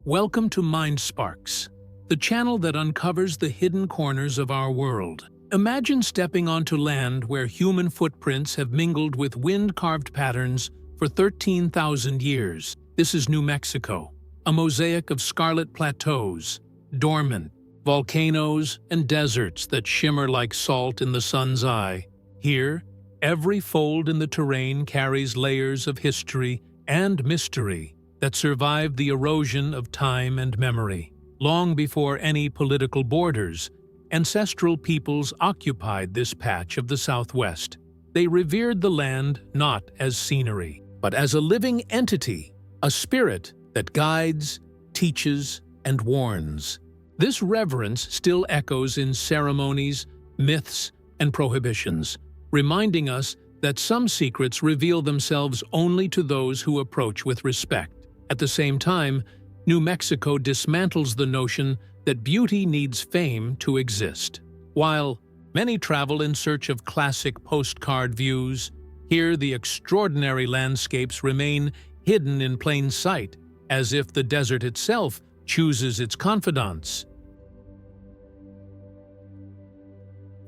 Welcome to Mind Sparks, the channel that uncovers the hidden corners of our world. Imagine stepping onto land where human footprints have mingled with wind-carved patterns for 13,000 years. This is New Mexico, a mosaic of scarlet plateaus, dormant, volcanoes, and deserts that shimmer like salt in the sun's eye. Here, every fold in the terrain carries layers of history and mystery that survived the erosion of time and memory. Long before any political borders, ancestral peoples occupied this patch of the Southwest. They revered the land not as scenery, but as a living entity, a spirit that guides, teaches, and warns. This reverence still echoes in ceremonies, myths, and prohibitions, reminding us that some secrets reveal themselves only to those who approach with respect. At the same time, New Mexico dismantles the notion that beauty needs fame to exist. While many travel in search of classic postcard views, here the extraordinary landscapes remain hidden in plain sight, as if the desert itself chooses its confidants.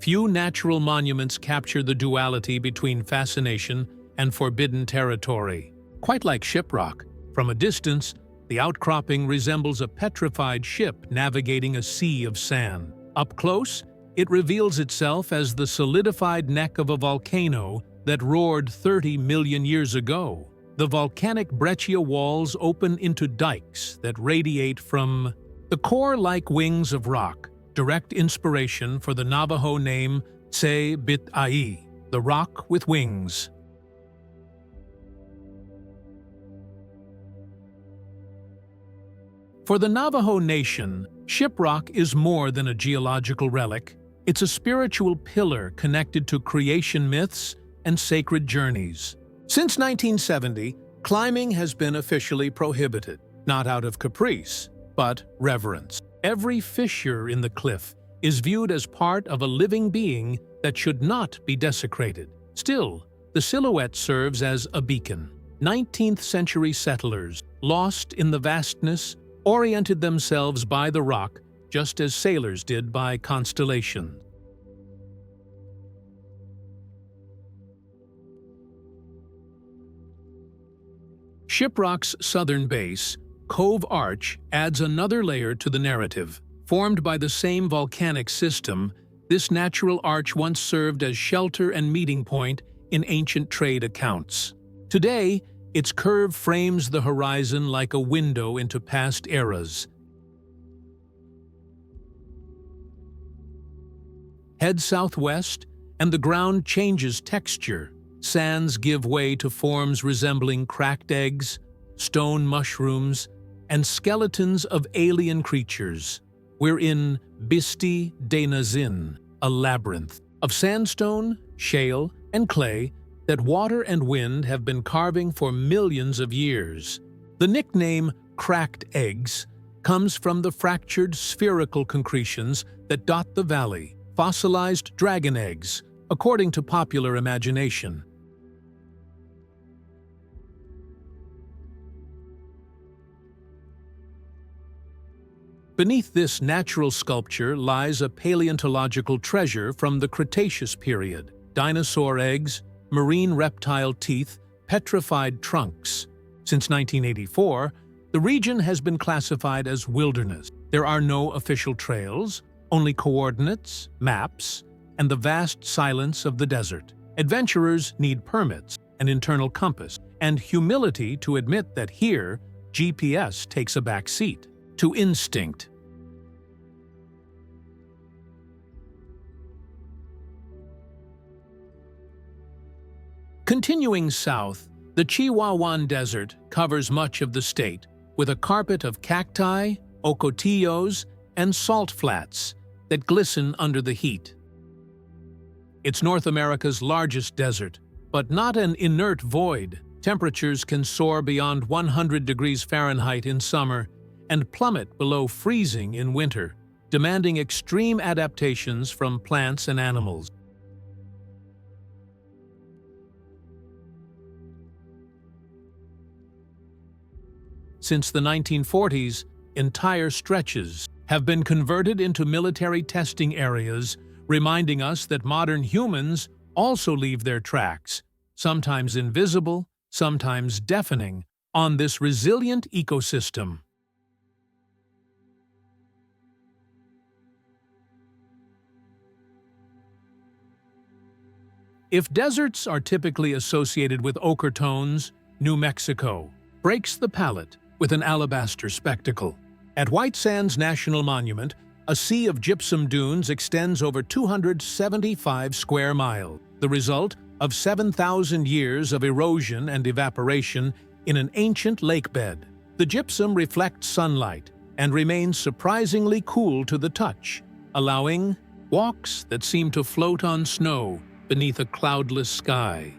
Few natural monuments capture the duality between fascination and forbidden territory. Quite like Shiprock, from a distance, the outcropping resembles a petrified ship navigating a sea of sand. Up close, it reveals itself as the solidified neck of a volcano that roared 30 million years ago. The volcanic breccia walls open into dikes that radiate from the core-like wings of rock, direct inspiration for the Navajo name Tse-Bit-Ai, the rock with wings. For the Navajo Nation, Shiprock is more than a geological relic. It's a spiritual pillar connected to creation myths and sacred journeys. Since 1970, climbing has been officially prohibited, not out of caprice, but reverence. Every fissure in the cliff is viewed as part of a living being that should not be desecrated. Still, the silhouette serves as a beacon. 19th-century settlers, lost in the vastness, oriented themselves by the rock just as sailors did by constellation. Shiprock's southern base, Cove Arch, adds another layer to the narrative. Formed by the same volcanic system, this natural arch once served as shelter and meeting point in ancient trade accounts. Today, its curve frames the horizon like a window into past eras. Head southwest, and the ground changes texture. Sands give way to forms resembling cracked eggs, stone mushrooms, and skeletons of alien creatures. We're in Bisti Badlands, a labyrinth of sandstone, shale, and clay that water and wind have been carving for millions of years. The nickname cracked eggs comes from the fractured spherical concretions that dot the valley, fossilized dragon eggs, according to popular imagination. Beneath this natural sculpture lies a paleontological treasure from the Cretaceous period: dinosaur eggs, marine reptile teeth, petrified trunks. Since 1984, the region has been classified as wilderness. There are no official trails, only coordinates, maps, and the vast silence of the desert. Adventurers need permits, an internal compass, and humility to admit that here, GPS takes a back seat to instinct. Continuing south, the Chihuahuan Desert covers much of the state, with a carpet of cacti, ocotillos, and salt flats that glisten under the heat. It's North America's largest desert, but not an inert void. Temperatures can soar beyond 100 degrees Fahrenheit in summer and plummet below freezing in winter, demanding extreme adaptations from plants and animals. Since the 1940s, entire stretches have been converted into military testing areas, reminding us that modern humans also leave their tracks, sometimes invisible, sometimes deafening, on this resilient ecosystem. If deserts are typically associated with ochre tones, New Mexico breaks the palette with an alabaster spectacle. At White Sands National Monument, a sea of gypsum dunes extends over 275 square miles, the result of 7,000 years of erosion and evaporation in an ancient lake bed. The gypsum reflects sunlight and remains surprisingly cool to the touch, allowing walks that seem to float on snow beneath a cloudless sky.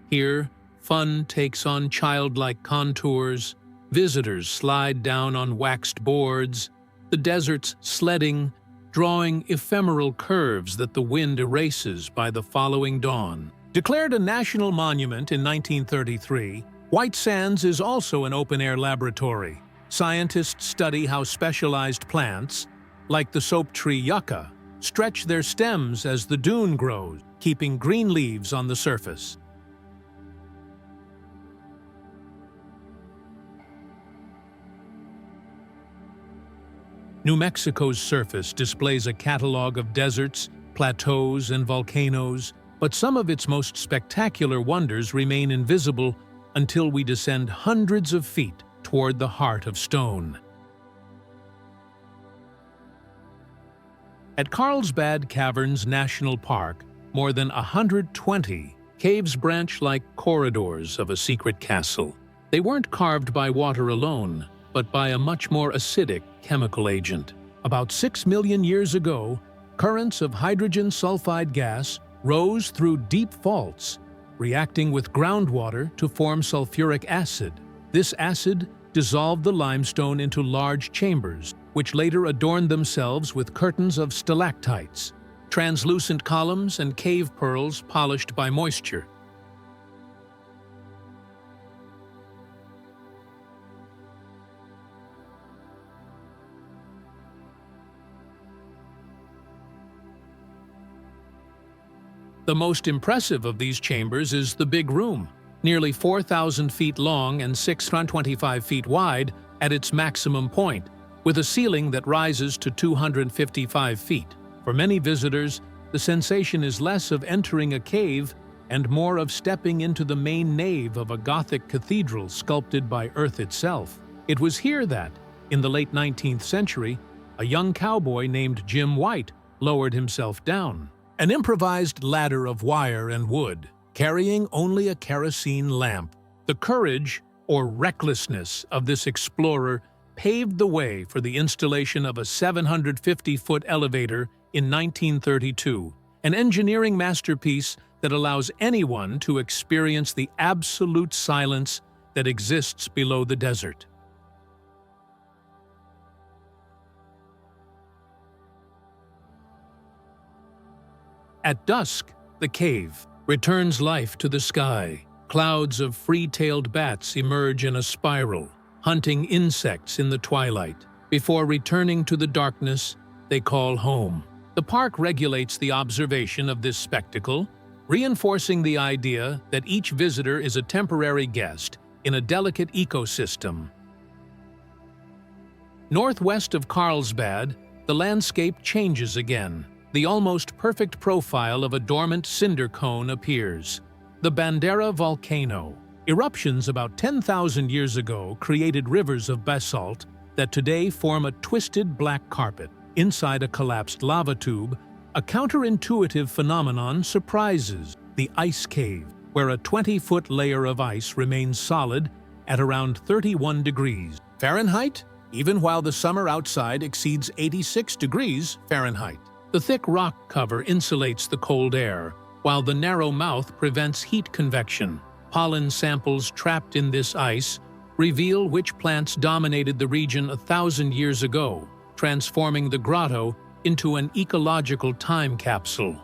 Here, fun takes on childlike contours, visitors slide down on waxed boards, the desert's sledding, drawing ephemeral curves that the wind erases by the following dawn. Declared a national monument in 1933, White Sands is also an open-air laboratory. Scientists study how specialized plants, like the soap tree yucca, stretch their stems as the dune grows, keeping green leaves on the surface. New Mexico's surface displays a catalog of deserts, plateaus, and volcanoes, but some of its most spectacular wonders remain invisible until we descend hundreds of feet toward the heart of stone. At Carlsbad Caverns National Park, more than 120 caves branch like corridors of a secret castle. They weren't carved by water alone, but by a much more acidic chemical agent. About 6 million years ago, currents of hydrogen sulfide gas rose through deep faults, reacting with groundwater to form sulfuric acid. This acid dissolved the limestone into large chambers, which later adorned themselves with curtains of stalactites, translucent columns and cave pearls polished by moisture. The most impressive of these chambers is the Big Room, nearly 4,000 feet long and 625 feet wide at its maximum point, with a ceiling that rises to 255 feet. For many visitors, the sensation is less of entering a cave and more of stepping into the main nave of a Gothic cathedral sculpted by Earth itself. It was here that, in the late 19th century, a young cowboy named Jim White lowered himself down. An improvised ladder of wire and wood, carrying only a kerosene lamp. The courage or recklessness of this explorer paved the way for the installation of a 750-foot elevator in 1932, an engineering masterpiece that allows anyone to experience the absolute silence that exists below the desert. At dusk, the cave returns life to the sky. Clouds of free-tailed bats emerge in a spiral, hunting insects in the twilight. Before returning to the darkness they call home. The park regulates the observation of this spectacle, reinforcing the idea that each visitor is a temporary guest in a delicate ecosystem. Northwest of Carlsbad, the landscape changes again. The almost perfect profile of a dormant cinder cone appears. The Bandera volcano. Eruptions about 10,000 years ago created rivers of basalt that today form a twisted black carpet. Inside a collapsed lava tube, a counterintuitive phenomenon surprises: the ice cave, where a 20-foot layer of ice remains solid at around 31 degrees Fahrenheit, even while the summer outside exceeds 86 degrees Fahrenheit. The thick rock cover insulates the cold air, while the narrow mouth prevents heat convection. Pollen samples trapped in this ice reveal which plants dominated the region 1,000 years ago, transforming the grotto into an ecological time capsule.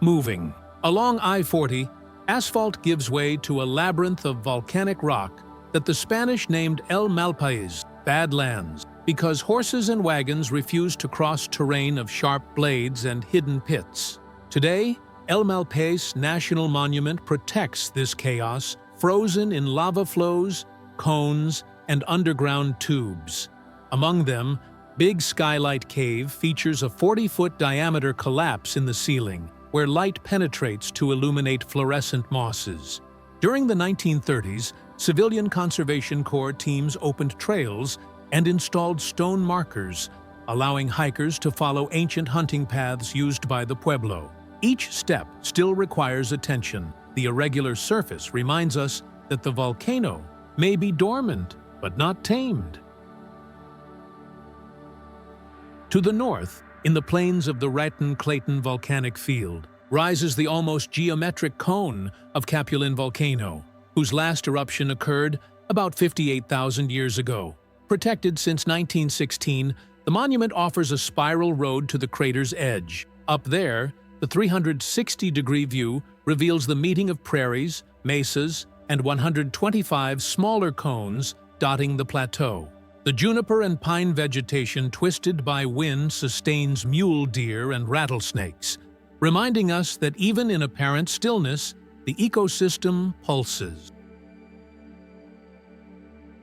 Moving. Along I-40, Asphalt gives way to a labyrinth of volcanic rock that the Spanish named El Malpais, Badlands, because horses and wagons refuse to cross terrain of sharp blades and hidden pits. Today, El Malpais National Monument protects this chaos, frozen in lava flows, cones, and underground tubes. Among them, Big Skylight Cave features a 40-foot diameter collapse in the ceiling, where light penetrates to illuminate fluorescent mosses. During the 1930s, civilian conservation corps teams opened trails and installed stone markers, allowing hikers to follow ancient hunting paths used by the Pueblo. Each step still requires attention. The irregular surface reminds us that the volcano may be dormant, but not tamed. To the north, in the plains of the Raton-Clayton volcanic field, rises the almost geometric cone of Capulin volcano, whose last eruption occurred about 58,000 years ago. Protected since 1916, the monument offers a spiral road to the crater's edge. Up there, the 360-degree view reveals the meeting of prairies, mesas, and 125 smaller cones dotting the plateau. The juniper and pine vegetation twisted by wind sustains mule deer and rattlesnakes, reminding us that even in apparent stillness, the ecosystem pulses.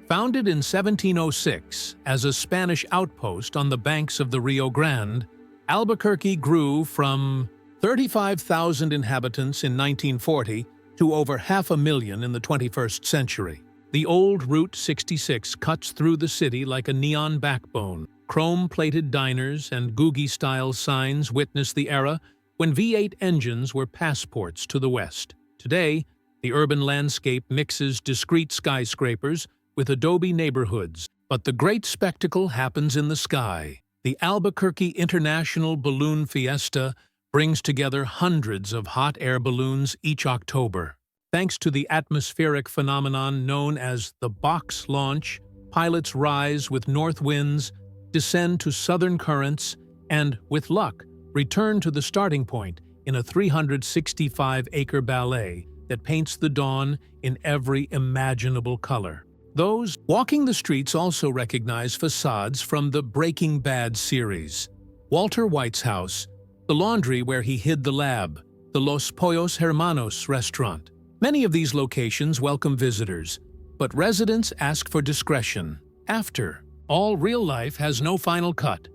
Founded in 1706 as a Spanish outpost on the banks of the Rio Grande, Albuquerque grew from 35,000 inhabitants in 1940 to over 500,000 in the 21st century. The old Route 66 cuts through the city like a neon backbone. Chrome-plated diners and Googie-style signs witness the era when V8 engines were passports to the West. Today, the urban landscape mixes discrete skyscrapers with adobe neighborhoods, but the great spectacle happens in the sky. The Albuquerque International Balloon Fiesta brings together hundreds of hot air balloons each October. Thanks to the atmospheric phenomenon known as the box launch, pilots rise with north winds, descend to southern currents, and, with luck, return to the starting point in a 365-acre ballet that paints the dawn in every imaginable color. Those walking the streets also recognize facades from the Breaking Bad series. Walter White's house, the laundry where he hid the lab, the Los Pollos Hermanos restaurant. Many of these locations welcome visitors, but residents ask for discretion. After all, real life has no final cut.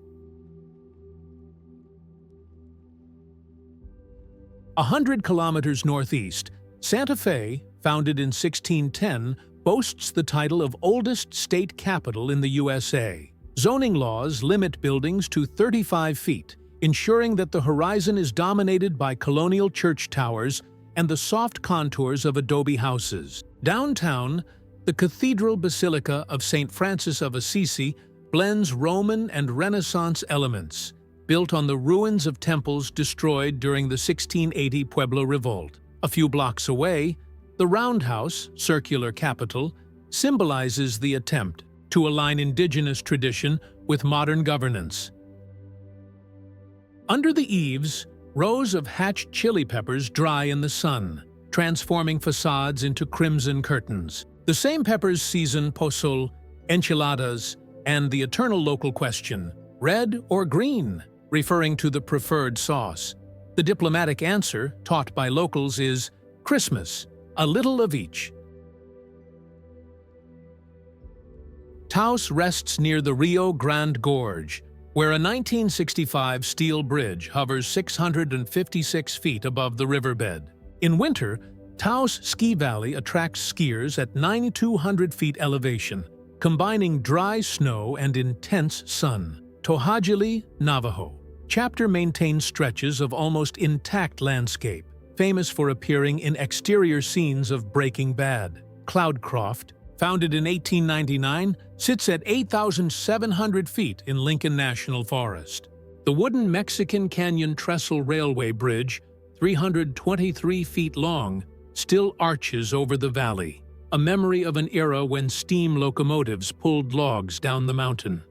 100 kilometers northeast, Santa Fe, founded in 1610, boasts the title of oldest state capital in the USA. Zoning laws limit buildings to 35 feet, ensuring that the horizon is dominated by colonial church towers and the soft contours of adobe houses. Downtown, the Cathedral Basilica of St. Francis of Assisi blends Roman and Renaissance elements, built on the ruins of temples destroyed during the 1680 Pueblo Revolt. A few blocks away, the Roundhouse, circular capital, symbolizes the attempt to align indigenous tradition with modern governance. Under the eaves, rows of hatched chili peppers dry in the sun, transforming facades into crimson curtains. The same peppers season pozole, enchiladas, and the eternal local question, red or green, referring to the preferred sauce. The diplomatic answer, taught by locals, is Christmas, a little of each. Taos rests near the Rio Grande Gorge, where a 1965 steel bridge hovers 656 feet above the riverbed. In winter, Taos Ski Valley attracts skiers at 9,200 feet elevation, combining dry snow and intense sun. Tohajili, Navajo. Chapter maintains stretches of almost intact landscape, famous for appearing in exterior scenes of Breaking Bad. Cloudcroft, founded in 1899, sits at 8,700 feet in Lincoln National Forest. The wooden Mexican Canyon Trestle Railway Bridge, 323 feet long, still arches over the valley, a memory of an era when steam locomotives pulled logs down the mountain.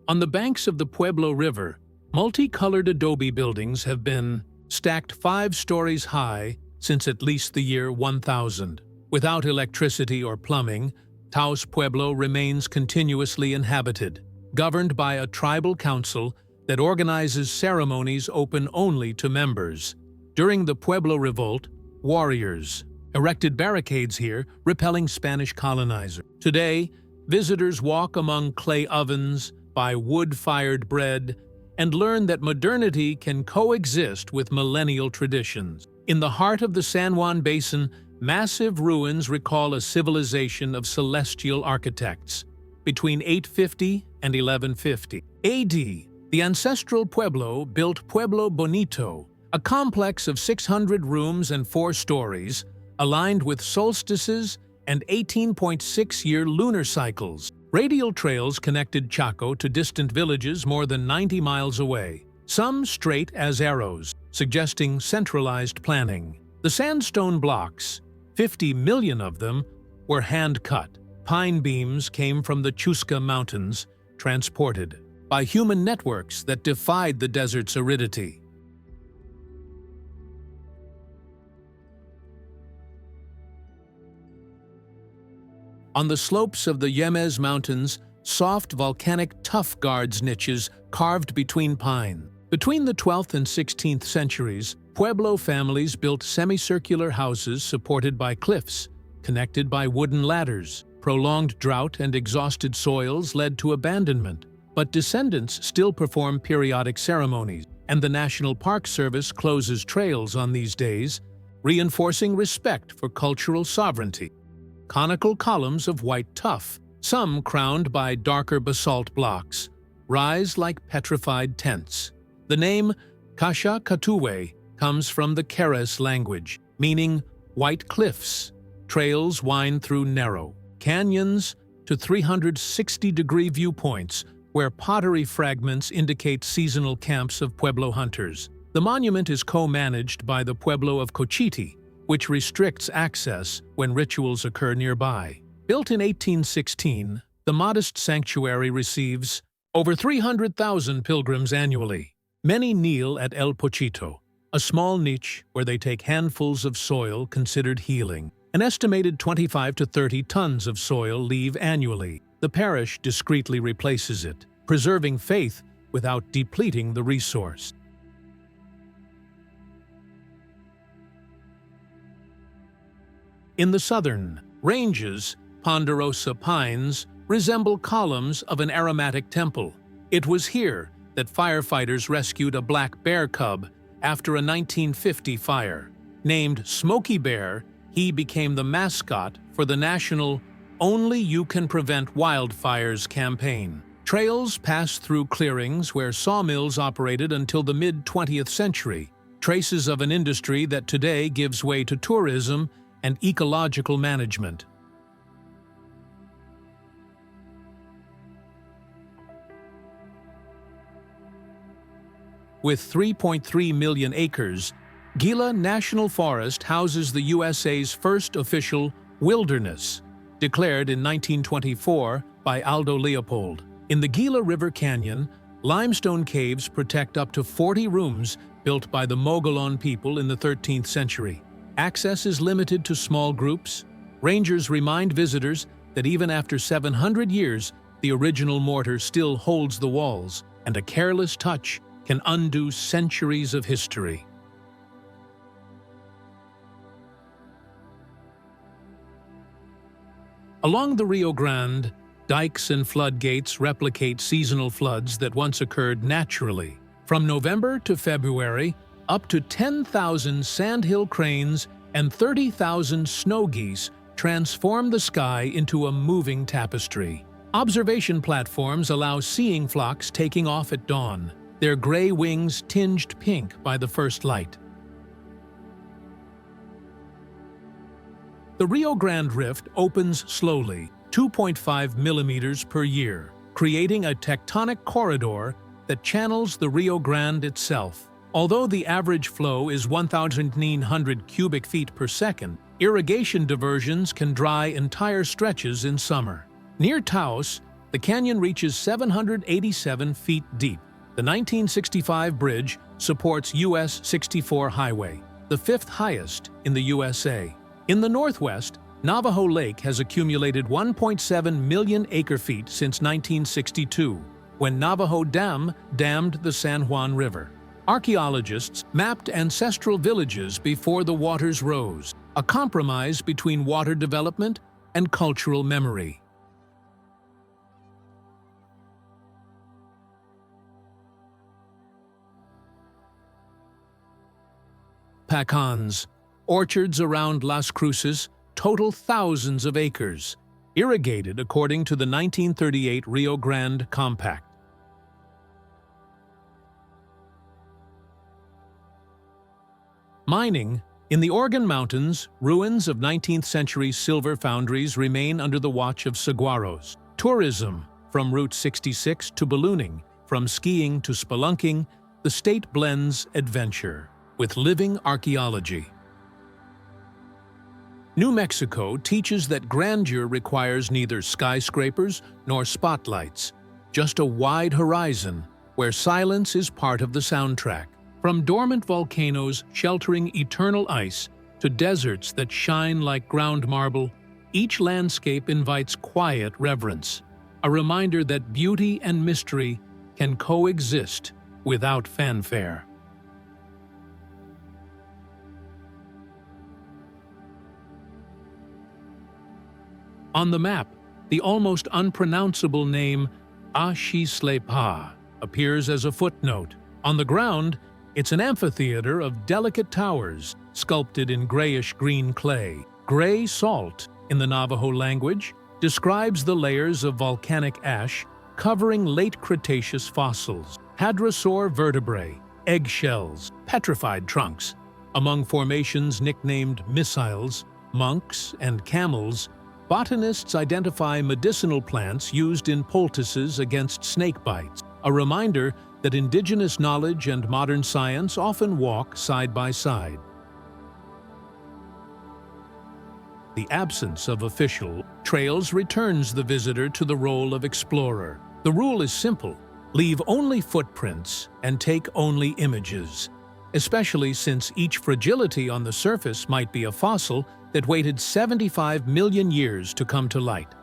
On the banks of the Pueblo River, multicolored adobe buildings have been stacked 5 stories high since at least the year 1000. Without electricity or plumbing, Taos Pueblo remains continuously inhabited, governed by a tribal council that organizes ceremonies open only to members. During the Pueblo Revolt, warriors erected barricades here, repelling Spanish colonizers. Today, visitors walk among clay ovens, buy wood-fired bread, and learn that modernity can coexist with millennial traditions. In the heart of the San Juan Basin, massive ruins recall a civilization of celestial architects. Between 850 and 1150 AD, the ancestral Pueblo built Pueblo Bonito, a complex of 600 rooms and 4 stories, aligned with solstices and 18.6-year lunar cycles. Radial trails connected Chaco to distant villages more than 90 miles away, some straight as arrows, suggesting centralized planning. The sandstone blocks, 50 million of them, were hand-cut. Pine beams came from the Chusca Mountains, transported by human networks that defied the desert's aridity. On the slopes of the Yemenz Mountains, soft volcanic tuff guards niches carved between pine. Between the 12th and 16th centuries, Pueblo families built semicircular houses supported by cliffs, connected by wooden ladders. Prolonged drought and exhausted soils led to abandonment, but descendants still perform periodic ceremonies, and the National Park Service closes trails on these days, reinforcing respect for cultural sovereignty. Conical columns of white tuff, some crowned by darker basalt blocks, rise like petrified tents. The name Kasha-Katuwe comes from the Keres language, meaning white cliffs. Trails wind through narrow canyons to 360-degree viewpoints where pottery fragments indicate seasonal camps of Pueblo hunters. The monument is co-managed by the Pueblo of Cochiti, which restricts access when rituals occur nearby. Built in 1816, the modest sanctuary receives over 300,000 pilgrims annually. Many kneel at El Pochito, a small niche where they take handfuls of soil considered healing. An estimated 25 to 30 tons of soil leave annually. The parish discreetly replaces it, preserving faith without depleting the resource. In the southern ranges, ponderosa pines resemble columns of an aromatic temple. It was here that firefighters rescued a black bear cub after a 1950 fire. Named Smokey Bear, he became the mascot for the national Only You Can Prevent Wildfires campaign. Trails pass through clearings where sawmills operated until the mid-20th century, traces of an industry that today gives way to tourism and ecological management. With 3.3 million acres, Gila National Forest houses the USA's first official wilderness, declared in 1924 by Aldo Leopold. In the Gila River Canyon, limestone caves protect up to 40 rooms built by the Mogollon people in the 13th century. Access is limited to small groups. Rangers remind visitors that even after 700 years, the original mortar still holds the walls, and a careless touch can undo centuries of history. Along the Rio Grande, dikes and floodgates replicate seasonal floods that once occurred naturally. From November to February, up to 10,000 sandhill cranes and 30,000 snow geese transform the sky into a moving tapestry. Observation platforms allow seeing flocks taking off at dawn, their gray wings tinged pink by the first light. The Rio Grande Rift opens slowly, 2.5 millimeters per year, creating a tectonic corridor that channels the Rio Grande itself. Although the average flow is 1,900 cubic feet per second, irrigation diversions can dry entire stretches in summer. Near Taos, The canyon reaches 787 feet deep. The 1965 bridge supports US 64 highway, the fifth highest in the USA. In the northwest, Navajo Lake has accumulated 1.7 million acre-feet since 1962, when Navajo Dam dammed the San Juan River. Archaeologists mapped ancestral villages before the waters rose, a compromise between water development and cultural memory. Pacans, orchards around Las Cruces, total thousands of acres, irrigated according to the 1938 Rio Grande Compact. Mining. In the Organ Mountains, ruins of 19th-century silver foundries remain under the watch of saguaros. Tourism. From Route 66 to ballooning, from skiing to spelunking, the state blends adventure with living archaeology. New Mexico teaches that grandeur requires neither skyscrapers nor spotlights, just a wide horizon where silence is part of the soundtrack. From dormant volcanoes sheltering eternal ice to deserts that shine like ground marble, each landscape invites quiet reverence, a reminder that beauty and mystery can coexist without fanfare. On the map, the almost unpronounceable name Ah-Shi-Sle-Pah appears as a footnote. On the ground, it's an amphitheater of delicate towers sculpted in grayish-green clay. Gray salt, in the Navajo language, describes the layers of volcanic ash covering late Cretaceous fossils, hadrosaur vertebrae, eggshells, petrified trunks. Among formations nicknamed missiles, monks, and camels, botanists identify medicinal plants used in poultices against snake bites, a reminder that indigenous knowledge and modern science often walk side by side. The absence of official trails returns the visitor to the role of explorer. The rule is simple: leave only footprints and take only images, especially since each fragility on the surface might be a fossil that waited 75 million years to come to light.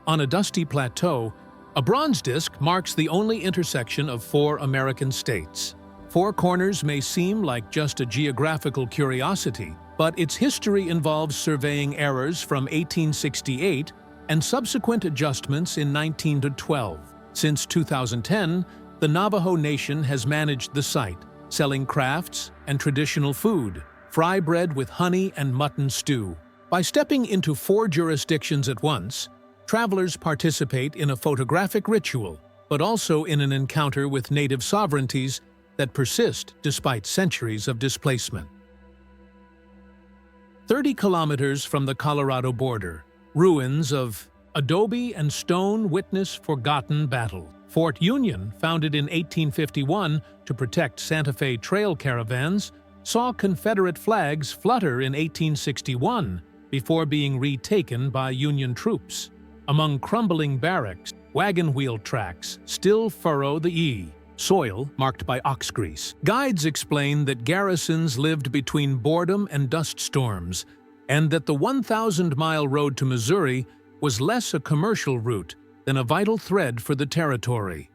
On a dusty plateau, a bronze disc marks the only intersection of 4 American states. Four Corners may seem like just a geographical curiosity, but its history involves surveying errors from 1868 and subsequent adjustments in 1912. Since 2010, the Navajo Nation has managed the site, selling crafts and traditional food, fry bread with honey and mutton stew. By stepping into 4 jurisdictions at once, travelers participate in a photographic ritual, but also in an encounter with native sovereignties that persist despite centuries of displacement. 30 kilometers from the Colorado border, ruins of adobe and stone witness forgotten battle. Fort Union, founded in 1851 to protect Santa Fe Trail caravans, saw Confederate flags flutter in 1861 before being retaken by Union troops. Among crumbling barracks, wagon wheel tracks still furrow the soil marked by ox grease. Guides explain that garrisons lived between boredom and dust storms, and that the 1,000-mile road to Missouri was less a commercial route than a vital thread for the territory.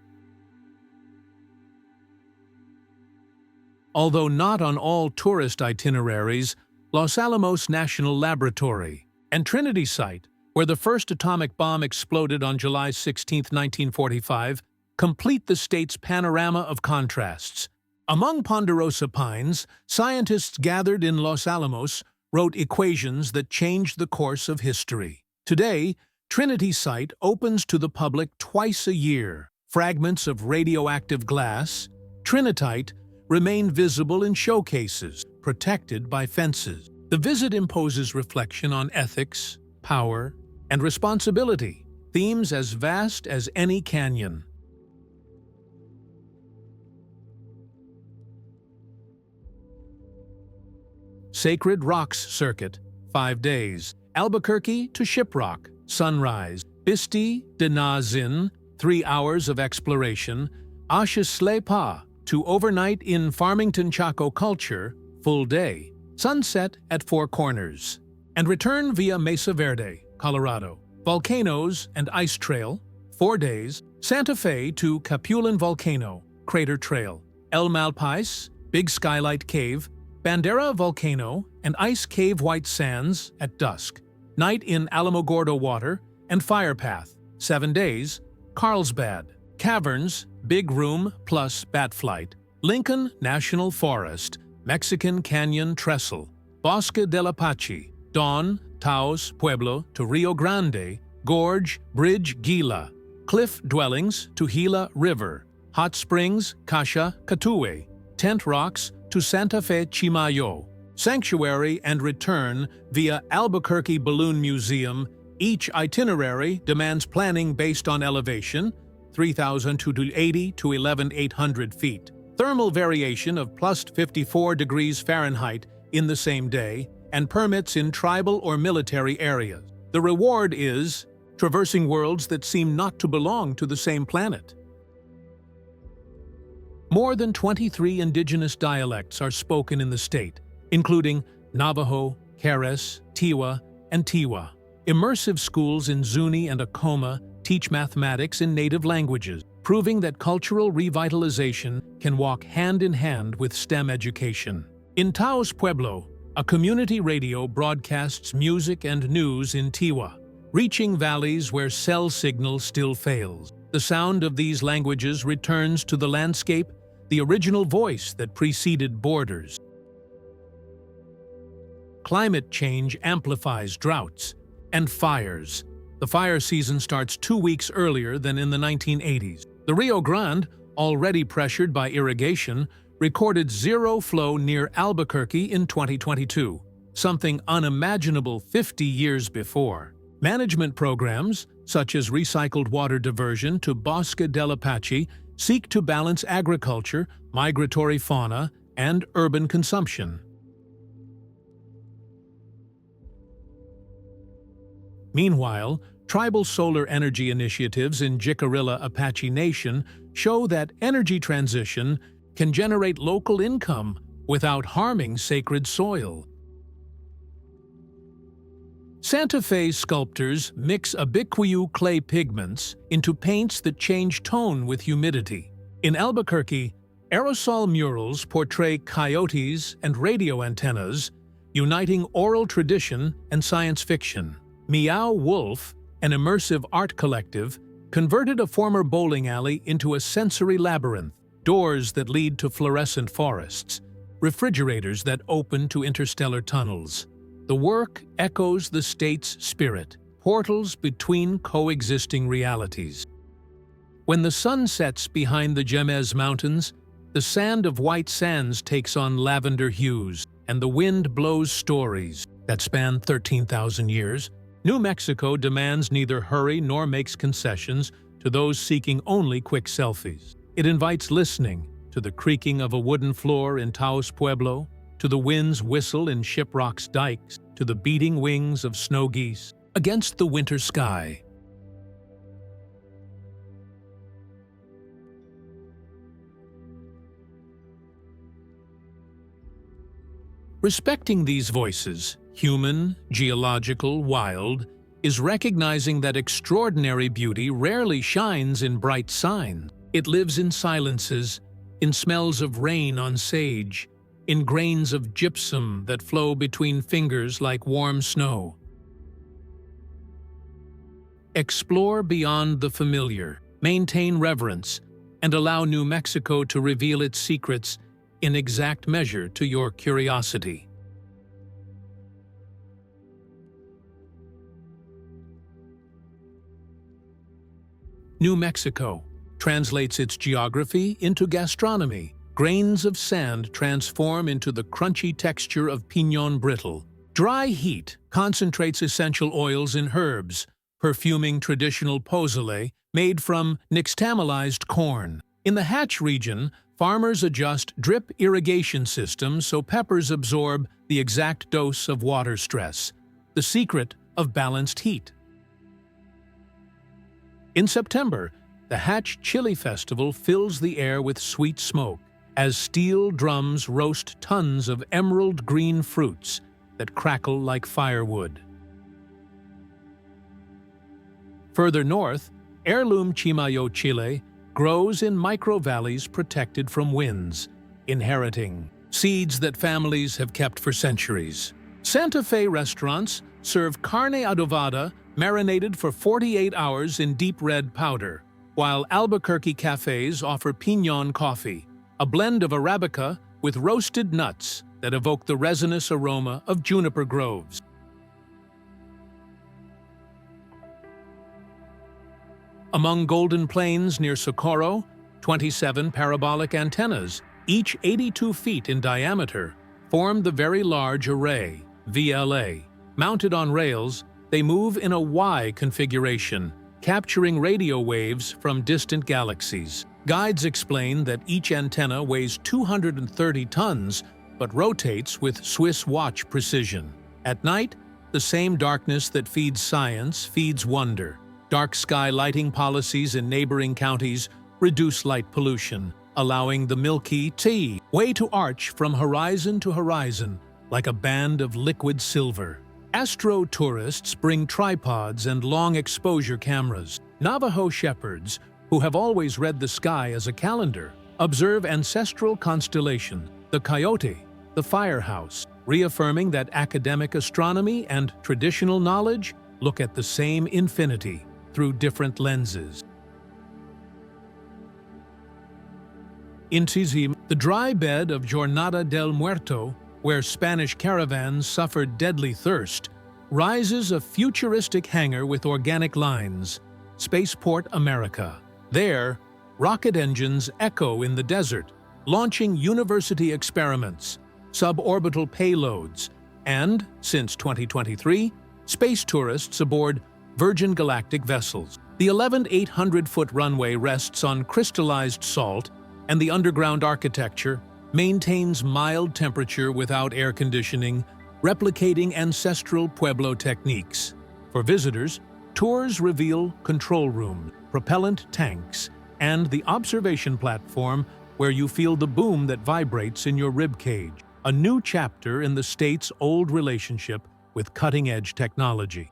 Although not on all tourist itineraries, Los Alamos National Laboratory and Trinity site, where the first atomic bomb exploded on July 16, 1945, complete the state's panorama of contrasts. Among ponderosa pines, scientists gathered in Los Alamos wrote equations that changed the course of history. Today, Trinity site opens to the public twice a year. Fragments of radioactive glass, trinitite, remain visible in showcases, protected by fences. The visit imposes reflection on ethics, power, and responsibility, themes as vast as any canyon. Sacred Rocks Circuit, 5 days. Albuquerque to Shiprock, sunrise. Bisti Badlands, 3 hours of exploration. Ah-Shi-Sle-Pah to overnight in Farmington Chaco culture, full day. Sunset at Four Corners. And return via Mesa Verde, Colorado. Volcanoes and Ice Trail, 4 days. Santa Fe to Capulin Volcano, Crater Trail. El Malpais, Big Skylight Cave, Bandera Volcano, and Ice Cave White Sands at dusk. Night in Alamogordo Water and Fire Path, 7 days. Carlsbad Caverns, Big Room plus Bat Flight. Lincoln National Forest, Mexican Canyon Trestle. Bosque del Apache, Dawn, Taos Pueblo to Rio Grande, Gorge, Bridge Gila. Cliff Dwellings to Gila River. Hot Springs, Kasha, Katue. Tent Rocks to Santa Fe Chimayo. Sanctuary and return via Albuquerque Balloon Museum. Each itinerary demands planning based on elevation, 3,280 to 11,800 feet. Thermal variation of plus 54 degrees Fahrenheit in the same day, and permits in tribal or military areas. The reward is traversing worlds that seem not to belong to the same planet. More than 23 indigenous dialects are spoken in the state, including Navajo, Keres, Tiwa, and Tiwa. Immersive schools in Zuni and Acoma teach mathematics in native languages, proving that cultural revitalization can walk hand in hand with STEM education. In Taos Pueblo, a community radio broadcasts music and news in Tiwa, reaching valleys where cell signal still fails. The sound of these languages returns to the landscape, the original voice that preceded borders. Climate change amplifies droughts and fires. The fire season starts 2 weeks earlier than in the 1980s. The Rio Grande, already pressured by irrigation, recorded zero flow near Albuquerque in 2022, something unimaginable 50 years before. Management programs, such as recycled water diversion to Bosque del Apache, seek to balance agriculture, migratory fauna, and urban consumption. Meanwhile, tribal solar energy initiatives in Jicarilla Apache Nation show that energy transition can generate local income without harming sacred soil. Santa Fe sculptors mix Ubiquitous clay pigments into paints that change tone with humidity. In Albuquerque, aerosol murals portray coyotes and radio antennas, uniting oral tradition and science fiction. Meow Wolf, an immersive art collective, converted a former bowling alley into a sensory labyrinth. Doors that lead to fluorescent forests, refrigerators that open to interstellar tunnels. The work echoes the state's spirit, portals between coexisting realities. When the sun sets behind the Yemenz Mountains, the sand of White Sands takes on lavender hues, and the wind blows stories that span 13,000 years. New Mexico demands neither hurry nor makes concessions to those seeking only quick selfies. It invites listening to the creaking of a wooden floor in Taos Pueblo, to the wind's whistle in Shiprock's dikes, to the beating wings of snow geese against the winter sky. Respecting these voices, human, geological, wild, is recognizing that extraordinary beauty rarely shines in bright signs. It lives in silences, in smells of rain on sage, in grains of gypsum that flow between fingers like warm snow. Explore beyond the familiar, maintain reverence, and allow New Mexico to reveal its secrets in exact measure to your curiosity. New Mexico translates its geography into gastronomy. Grains of sand transform into the crunchy texture of piñón brittle. Dry heat concentrates essential oils in herbs, perfuming traditional pozole made from nixtamalized corn. In the Hatch region, farmers adjust drip irrigation systems so peppers absorb the exact dose of water stress, the secret of balanced heat. In September, the Hatch Chili Festival fills the air with sweet smoke as steel drums roast tons of emerald green fruits that crackle like firewood. Further north, heirloom Chimayo chile grows in micro-valleys protected from winds, inheriting seeds that families have kept for centuries. Santa Fe restaurants serve carne adobada marinated for 48 hours in deep red powder, while Albuquerque cafes offer piñon coffee, a blend of Arabica with roasted nuts that evoke the resinous aroma of juniper groves. Among Golden Plains near Socorro, 27 parabolic antennas, each 82 feet in diameter, form the Very Large Array, VLA. Mounted on rails, they move in a Y configuration, capturing radio waves from distant galaxies. Guides explain that each antenna weighs 230 tons, but rotates with Swiss watch precision. At night, the same darkness that feeds science feeds wonder. Dark sky lighting policies in neighboring counties reduce light pollution, allowing the Milky Way to arch from horizon to horizon like a band of liquid silver. Astro tourists bring tripods and long exposure cameras. Navajo shepherds, who have always read the sky as a calendar, observe ancestral constellations, the Coyote, the Firehouse, reaffirming that academic astronomy and traditional knowledge look at the same infinity through different lenses. In Tizim, the dry bed of Jornada del Muerto, where Spanish caravans suffered deadly thirst, rises a futuristic hangar with organic lines, Spaceport America. There, rocket engines echo in the desert, launching university experiments, suborbital payloads, and, since 2023, space tourists aboard Virgin Galactic vessels. The 11,800-foot runway rests on crystallized salt, and the underground architecture maintains mild temperature without air conditioning, replicating ancestral Pueblo techniques. For visitors, tours reveal control rooms, propellant tanks, and the observation platform where you feel the boom that vibrates in your rib cage, a new chapter in the state's old relationship with cutting-edge technology.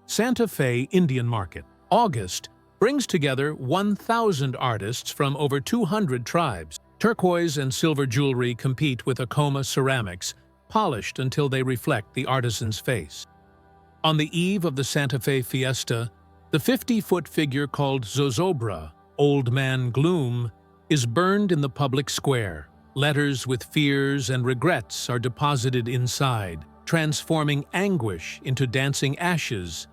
Santa Fe Indian Market. August brings together 1,000 artists from over 200 tribes. Turquoise and silver jewelry compete with Acoma ceramics, polished until they reflect the artisan's face. On the eve of the Santa Fe Fiesta, the 50-foot figure called Zozobra, Old Man Gloom, is burned in the public square. Letters with fears and regrets are deposited inside, transforming anguish into dancing ashes.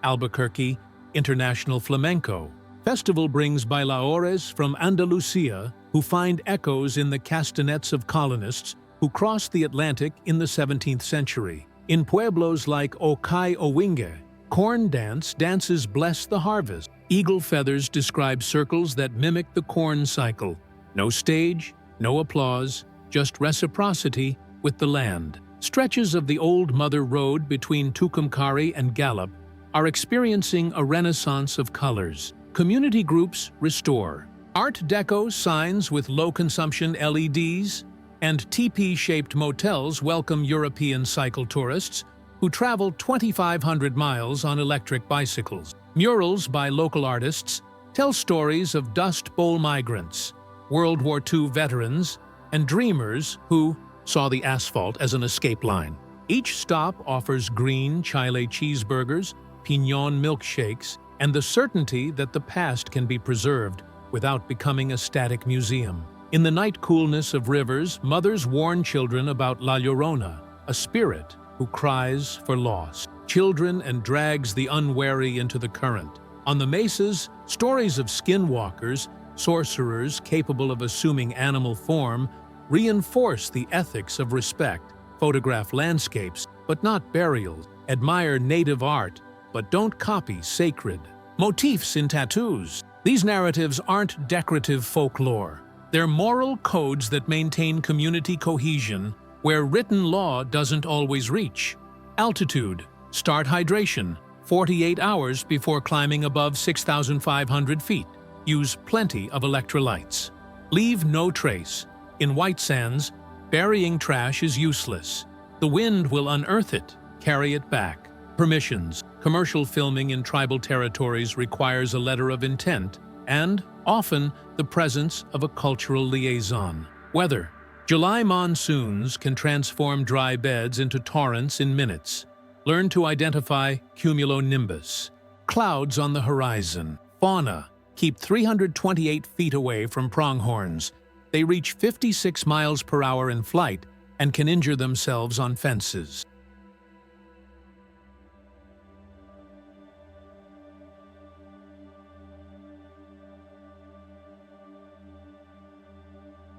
Albuquerque International Flamenco Festival brings bailaores from Andalusia who find echoes in the castanets of colonists who crossed the Atlantic in the 17th century. In pueblos like Okai Owinge, corn dances bless the harvest. Eagle feathers describe circles that mimic the corn cycle. No stage, no applause, just reciprocity with the land. Stretches of the old Mother Road between Tucumcari and Gallup are experiencing a renaissance of colors. Community groups restore. Art Deco signs with low-consumption LEDs, and teepee-shaped motels welcome European cycle tourists who travel 2,500 miles on electric bicycles. Murals by local artists tell stories of Dust Bowl migrants, World War II veterans, and dreamers who saw the asphalt as an escape line. Each stop offers green Chile cheeseburgers, piñon milkshakes, and the certainty that the past can be preserved without becoming a static museum. In the night coolness of rivers, mothers warn children about La Llorona, a spirit who cries for loss. Children and drags the unwary into the current. On the mesas, stories of skinwalkers, sorcerers capable of assuming animal form, reinforce the ethics of respect. Photograph landscapes, but not burials. Admire native art, but don't copy sacred. Motifs in tattoos. These narratives aren't decorative folklore. They're moral codes that maintain community cohesion where written law doesn't always reach. Altitude. Start hydration 48 hours before climbing above 6,500 feet. Use plenty of electrolytes. Leave no trace. In white sands, burying trash is useless. The wind will unearth it, carry it back. Permissions. Commercial filming in tribal territories requires a letter of intent and, often, the presence of a cultural liaison. Weather. July monsoons can transform dry beds into torrents in minutes. Learn to identify cumulonimbus. Clouds on the horizon. Fauna. Keep 328 feet away from pronghorns. They reach 56 miles per hour in flight and can injure themselves on fences.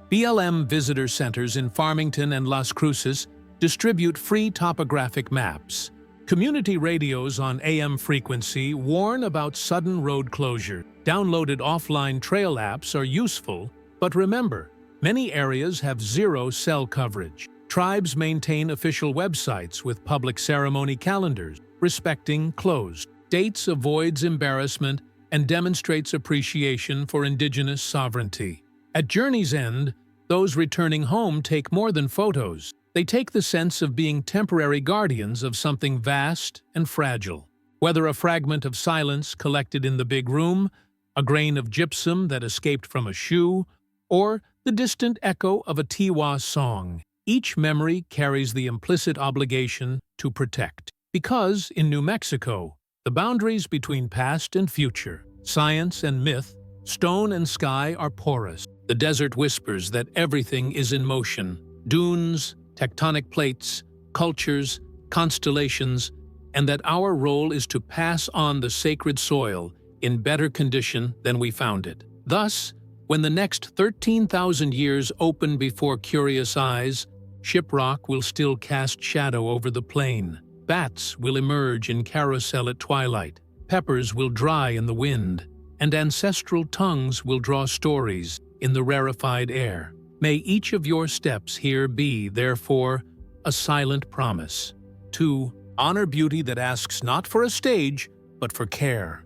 BLM visitor centers in Farmington and Las Cruces distribute free topographic maps. Community radios on AM frequency warn about sudden road closure. Downloaded offline trail apps are useful, but remember, many areas have zero cell coverage. Tribes maintain official websites with public ceremony calendars, respecting closed dates avoids embarrassment and demonstrates appreciation for Indigenous sovereignty. At journey's end, those returning home take more than photos. They take the sense of being temporary guardians of something vast and fragile. Whether a fragment of silence collected in the big room, a grain of gypsum that escaped from a shoe, or the distant echo of a Tiwa song, each memory carries the implicit obligation to protect. Because, in New Mexico, the boundaries between past and future, science and myth, stone and sky are porous. The desert whispers that everything is in motion. Dunes, tectonic plates, cultures, constellations, and that our role is to pass on the sacred soil in better condition than we found it. Thus, when the next 13,000 years open before curious eyes, Shiprock will still cast shadow over the plain. Bats will emerge in carousel at twilight. Peppers will dry in the wind, and ancestral tongues will draw stories in the rarefied air. May each of your steps here be, therefore, a silent promise to honor beauty that asks not for a stage, but for care.